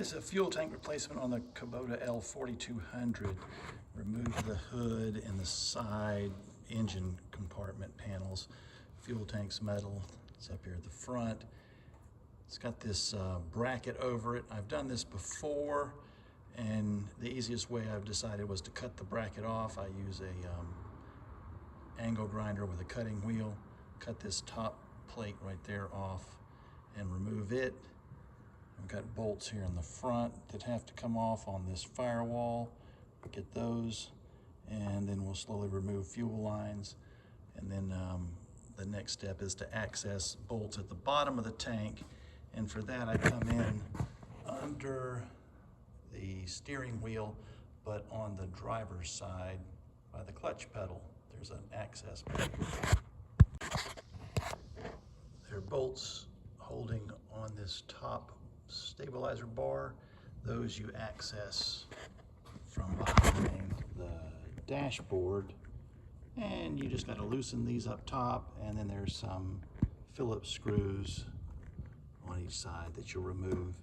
This is a fuel tank replacement on the Kubota L4200. Remove the hood and the side engine compartment panels. Fuel tank's metal. It's up here at the front. It's got this bracket over it. I've done this before, and the easiest way I've decided was to cut the bracket off. I use a angle grinder with a cutting wheel. Cut this top plate right there off and remove it. I've got bolts here in the front that have to come off on this firewall. Get those, and then we'll slowly remove fuel lines. And then the next step is to access bolts at the bottom of the tank. And for that, I come in under the steering wheel, but on the driver's side by the clutch pedal. There's an access point. There are bolts holding on this top stabilizer bar. Those you access from behind the dashboard, and you just got to loosen these up top, and then there's some Phillips screws on each side that you'll remove,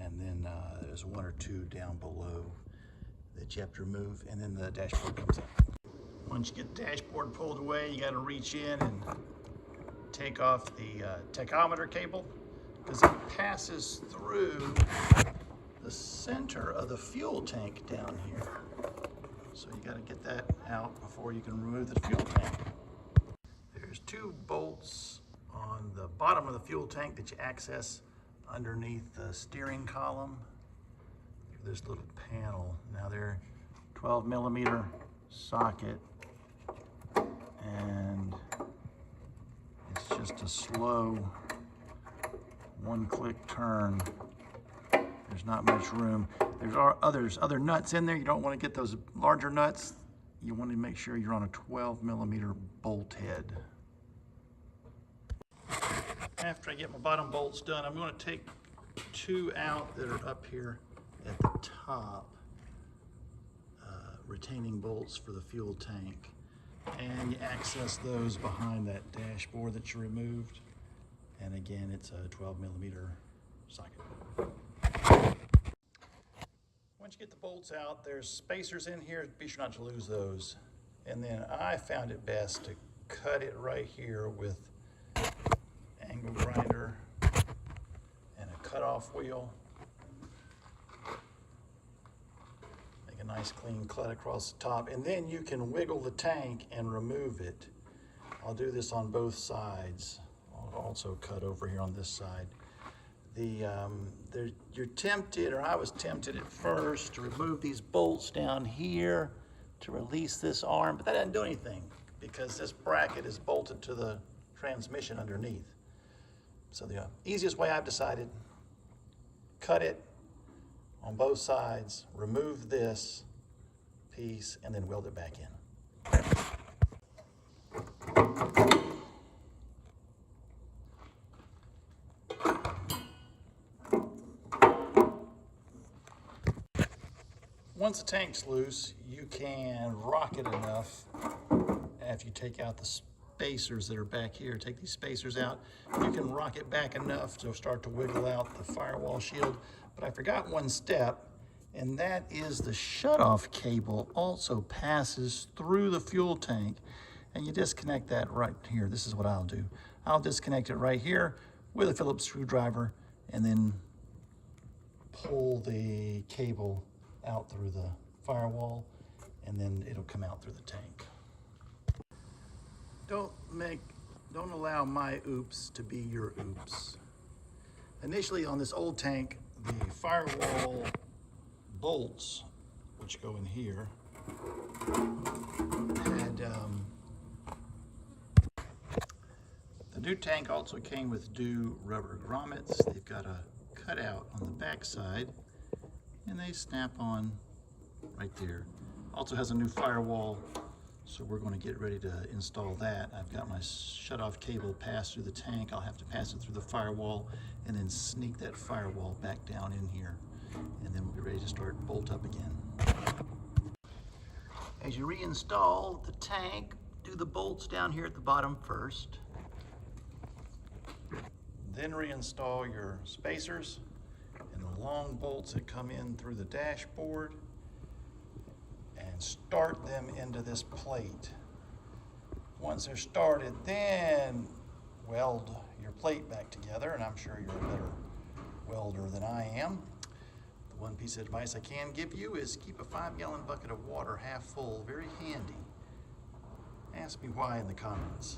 and then there's one or two down below that you have to remove, and then the dashboard comes up. Once you get the dashboard pulled away, you got to reach in and take off the tachometer cable, because it passes through the center of the fuel tank down here. So you got to get that out before you can remove the fuel tank. There's two bolts on the bottom of the fuel tank that you access underneath the steering column through this little panel. Now they're 12mm socket, and it's just a slow one-click turn. There's not much room. There's other nuts in there. You don't want to get those larger nuts. You want to make sure you're on a 12mm bolt head. After I get my bottom bolts done, I'm going to take two out that are up here at the top, retaining bolts for the fuel tank. And you access those behind that dashboard that you removed. And again, it's a 12mm socket. Once you get the bolts out, there's spacers in here. Be sure not to lose those. And then I found it best to cut it right here with angle grinder and a cutoff wheel. Make a nice clean cut across the top, and then you can wiggle the tank and remove it. I'll do this on both sides. I'll also cut over here on this side. You're tempted, or I was tempted at first, to remove these bolts down here to release this arm, but that doesn't do anything because this bracket is bolted to the transmission underneath. So the easiest way I've decided, cut it on both sides, remove this piece, and then weld it back in. Once the tank's loose, you can rock it enough after you take out the spacers that are back here. Take these spacers out. You can rock it back enough to start to wiggle out the firewall shield. But I forgot one step, and that is the shutoff cable also passes through the fuel tank, and you disconnect that right here. This is what I'll do. I'll disconnect it right here with a Phillips screwdriver, and then pull the cable out through the firewall, and then it'll come out through the tank. Don't allow my oops to be your oops. Initially on this old tank, the firewall bolts, which go in here, had the new tank also came with new rubber grommets. They've got a cutout on the back side, and they snap on right there. Also has a new firewall, so we're going to get ready to install that. I've got my shutoff cable passed through the tank. I'll have to pass it through the firewall and then sneak that firewall back down in here, and then we'll be ready to start bolt up again. As you reinstall the tank, do the bolts down here at the bottom first. Then reinstall your spacers and the long bolts that come in through the dashboard and start them into this plate. Once they're started, then weld your plate back together, and I'm sure you're a better welder than I am. The one piece of advice I can give you is keep a 5-gallon bucket of water half full, very handy. Ask me why in the comments.